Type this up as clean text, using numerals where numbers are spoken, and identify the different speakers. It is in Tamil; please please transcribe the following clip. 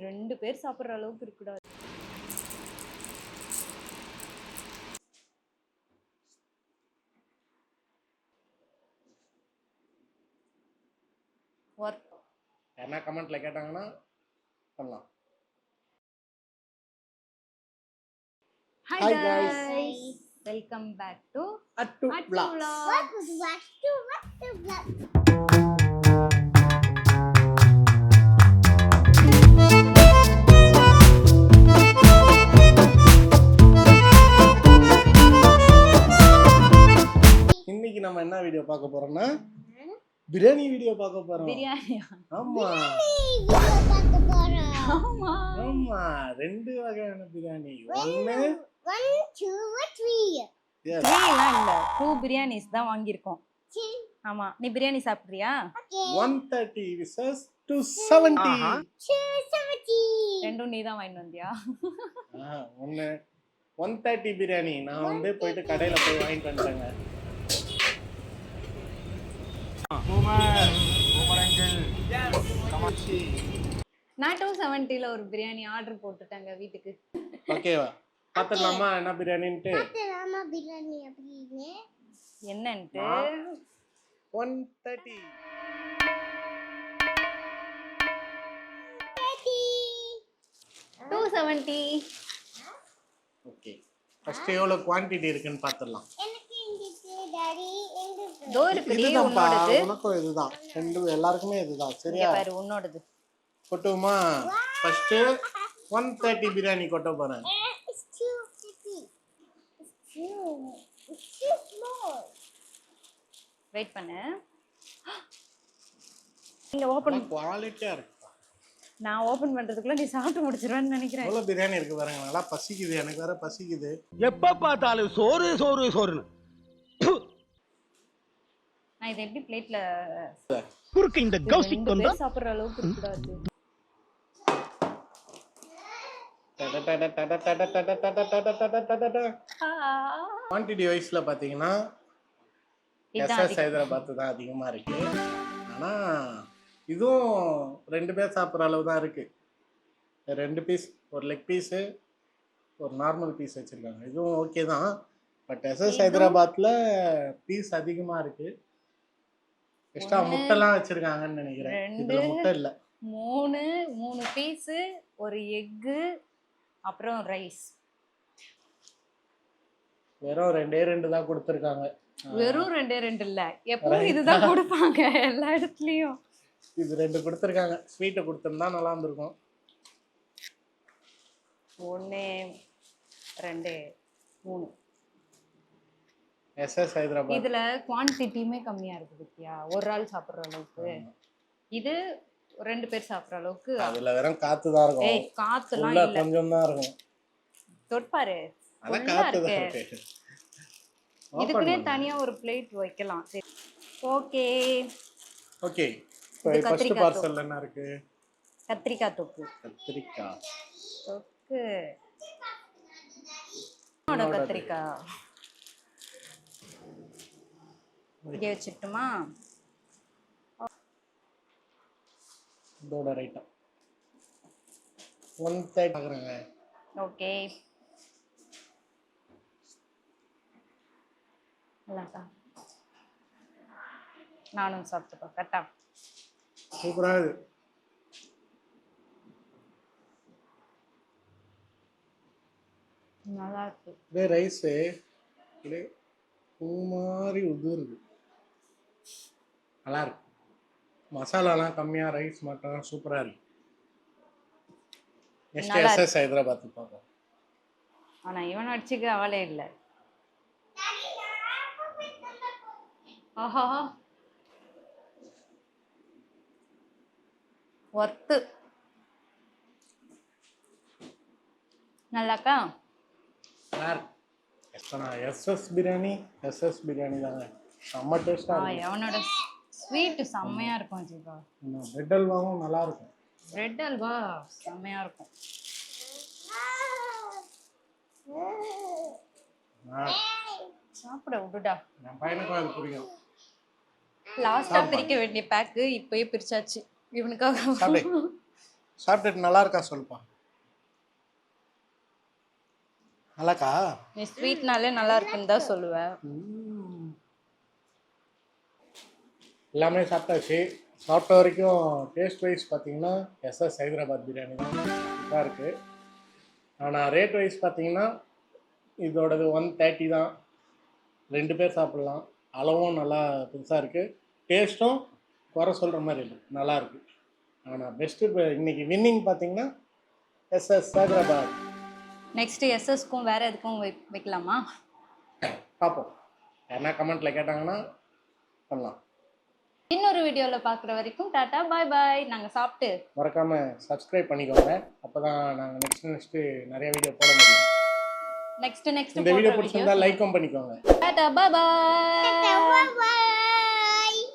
Speaker 1: 2 பேர் சாப்பிடுற அளவுக்கு இருக்குடா. ஒர்த்.
Speaker 2: என்ன கமெண்ட்ல கேட்டாங்கன்னா பண்ணலாம்.
Speaker 1: Hi guys. Welcome back to
Speaker 2: Attu Vlogs. இன்னைக்கு நம்ம என்ன வீடியோ பார்க்க போறோம்னா பிரியாணி வீடியோ பார்க்க போறோம்.
Speaker 1: பிரியாணியா?
Speaker 2: ஆமா
Speaker 1: ஆமா
Speaker 2: ஆமா, 2 வகையான பிரியாணி. 1 2 3. எஸ்,
Speaker 1: 3 இல்ல 2 பிரியாணிஸ் தான் வாங்கியிருக்கோம். ஆமா, நீ பிரியாணி சாப்பிடுறியா?
Speaker 2: 130 versus 270.
Speaker 1: ரெண்டும் நீ தான் வாங்கிட்டு வந்தியா?
Speaker 2: ஒன்று 130 பிரியாணி நான் வந்து போயிட்டு கடையில் போய் வாங்கிட்டு வந்துட்டேங்க.
Speaker 1: நான் 270ல ஒரு பிரியாணி ஆர்டர் போட்டுட்டேங்க வீட்டுக்கு.
Speaker 2: ஓகேவா, பார்த்துடலாமா என்ன பிரியாணின்ட்டு?
Speaker 1: என்னன்ட்டு
Speaker 2: 130
Speaker 1: 270.
Speaker 2: ஓகே, ஃபர்ஸ்ட் எவ்வளோ குவான்டிட்டி இருக்குன்னு பார்த்துடலாம்.
Speaker 1: தோ இருக்குடி
Speaker 2: இதுதான்ப்பா,
Speaker 1: உன்னோடது.
Speaker 2: உனக்கும் இதுதான், ரெண்டு எல்லாருக்குமே இதுதான்.
Speaker 1: இங்க
Speaker 2: சரியா,
Speaker 1: பாரு உன்னோடது.
Speaker 2: கொட்டுமா? ஃபர்ஸ்ட் 130 பிரியாணி கொட்ட போறேன்.
Speaker 1: வெயிட் பண்ணு. நீங்க ஓபன்
Speaker 2: குவாலிட்டியா இருக்கு.
Speaker 1: நான் ஓபன் பண்றதுக்குள்ள நீ சாப்பிட்டு முடிச்சிருவேன்னு நினைக்கிறேன்.
Speaker 2: எவ்வளோ பிரியாணி இருக்கு பாருங்க, நல்லா பசிக்குது, எனக்கு வேற பசிக்குது.
Speaker 3: எப்ப பார்த்தாலும் சோறு சோறு சோறுன்னு.
Speaker 1: நான் இதை எப்படி பிளேட்ல
Speaker 3: குறுக்கு இந்த கௌசிக் வந்தா
Speaker 1: சாப்பிடுற அளவுக்கு இருக்கக்கூடாது.
Speaker 2: குவான்டிட்டி வைஸ்ல பாத்தீங்கன்னா எஸ்எஸ் ஹைதராபாத் தான் அதிகமா இருக்கு. ஆனா இதுவும் 2 பேர் சாப்பிட்ற அளவு தான் இருக்கு. 2 பீஸ், ஒரு லெக் பீஸு, ஒரு நார்மல் பீஸ் வச்சிருக்காங்க. இதுவும் ஓகே தான். பட் எஸ்எஸ் ஹைதராபாத்ல பீஸ் அதிகமா இருக்கு. எக்ஸ்ட்ரா முட்டைலாம் வச்சிருக்காங்கன்னு நினைக்கிறேன். இதுல முட்டை இல்ல.
Speaker 1: 3 பீஸ், ஒரு எக்கு, அப்புறம் ரைஸ்.
Speaker 2: வெறும் 2 தான் கொடுத்துருக்காங்க.
Speaker 1: வெறும் 2 இல்ல, எப்பவும் இதுதான் கொடுப்பாங்க எல்லா இடத்துலயும்.
Speaker 2: இது 2 கொடுத்துருக்காங்க. ஸ்வீட்டை கொடுத்துருந்தா நல்லா இருந்திருக்கும்.
Speaker 1: 1 2 3.
Speaker 2: எஸ்எஸ் ஹைதராபாத்
Speaker 1: இதுல குவான்டிட்டியுமே கம்மியா இருக்கு பத்தியா, ஒரு ஆள் சாப்பிடுற அளவுக்கு. இது 2 பேர் சாப்பிடுற அளவுக்கு.
Speaker 2: அதுல வெறும் காத்து தான் இருக்கும்.
Speaker 1: ஏய், காத்துலாம்
Speaker 2: உள்ள
Speaker 1: இல்ல,
Speaker 2: கொஞ்சம் தான் இருக்கும்.
Speaker 1: தொட்பாரு,
Speaker 2: அத காத்து தான் இருக்கு.
Speaker 1: இதுக்குனே தனியா ஒரு பிளேட் வைக்கலாம். சரி, ஓகே
Speaker 2: ஓகே. ஃபர்ஸ்ட் பார்சல் என்ன இருக்கு?
Speaker 1: கத்திரிக்காய் தொக்கு.
Speaker 2: கத்திரிக்காய்
Speaker 1: தொக்கு, கத்திரிக்காய் இங்கே வச்சுட்டுமா?
Speaker 2: இதோட ரைட்டா 130 ஆகுறங்க.
Speaker 1: ஓகே, நல்லாக்கா. நானும் சாப்பிட்டுப்பா. கரெக்டா,
Speaker 2: சூப்பரா இருக்கு.
Speaker 1: நல்லா இருக்கு.
Speaker 2: இதே ரைஸ் இதே பூ மாதிரி உதிருது. நல்லா இருக்கு. மசாலாலாம் கம்மியா, ரைஸ் மட்டும் சூப்பரா இருக்கு. நெக்ஸ்ட் எஸ்எஸ் ஹைதராபாத் பார்ப்போம்.
Speaker 1: ஆனா இவன் அடிச்சுக்க அவளே இல்லை. ஆஹா, ஒர்த்து. நல்லாக்கா,
Speaker 2: நல்லா இருக்கு. எஸ்எஸ் பிரியாணி தாங்க, செம்ம டேஸ்டா இருக்கு.
Speaker 1: அவனோட ஸ்வீட் செம்மையா இருக்கும் ஜீவா.
Speaker 2: பிரெட் அல்வாவும் நல்லா இருக்கும்.
Speaker 1: பிரெட் அல்வா செம்மையா இருக்கும். சாப்பிட விடுடா,
Speaker 2: என் பையனுக்கும் அது பிடிக்கும்.
Speaker 1: லாஸ்டா பிரிக்க வேண்டிய பேக்கு இப்பயே பிரிச்சாச்சு இவனுக்காக.
Speaker 2: சாப்பிட்டுட்டு நல்லா இருக்கா சொல்லுப்பா. நல்லாக்கா?
Speaker 1: நீ ஸ்வீட்னாலே நல்லா இருக்குன்னு தான் சொல்லுவேன்.
Speaker 2: எல்லாமே சாப்பிட்டாச்சு. சாப்பிட்ட வரைக்கும் டேஸ்ட் வைஸ் பார்த்தீங்கன்னா எஸ்எஸ் ஹைதராபாத் பிரியாணி தான் இதாக இருக்குது. ஆனால் ரேட் வைஸ் பார்த்தீங்கன்னா இதோடது 130 தான். 2 பேர் சாப்பிட்லாம். அளவும் நல்லா பெருசாக இருக்குது. டேஸ்ட்டும் குறை சொல்கிற மாதிரி இல்லை, நல்லாயிருக்கு. ஆனால் பெஸ்ட்டு இப்போ இன்றைக்கி வின்னிங் பார்த்தீங்கன்னா எஸ்எஸ் ஹைதராபாத்.
Speaker 1: நெக்ஸ்ட் எஸ்எஸ்க்கும் வேற எதுக்கும் வைக்கலாமா?
Speaker 2: பார்ப்போம், யாருன்னா கமெண்ட்டில் கேட்டாங்கன்னா பண்ணலாம்.
Speaker 1: இன்னொரு வீடியோவில் பார்க்குற வரைக்கும் டாட்டா பாய் பாய். நாங்கள் சாப்பிட்டு
Speaker 2: மறக்காமல் சப்ஸ்கிரைப் பண்ணிக்கோங்க. அப்போ தான் நாங்கள் நெக்ஸ்ட்டு நிறைய வீடியோ போட முடியும்.
Speaker 1: நெக்ஸ்ட்
Speaker 2: இந்த வீடியோ பிடிச்சிருந்தா லைக்கும் பண்ணிக்கோங்க.
Speaker 1: டாட்டா பாய் பாய்.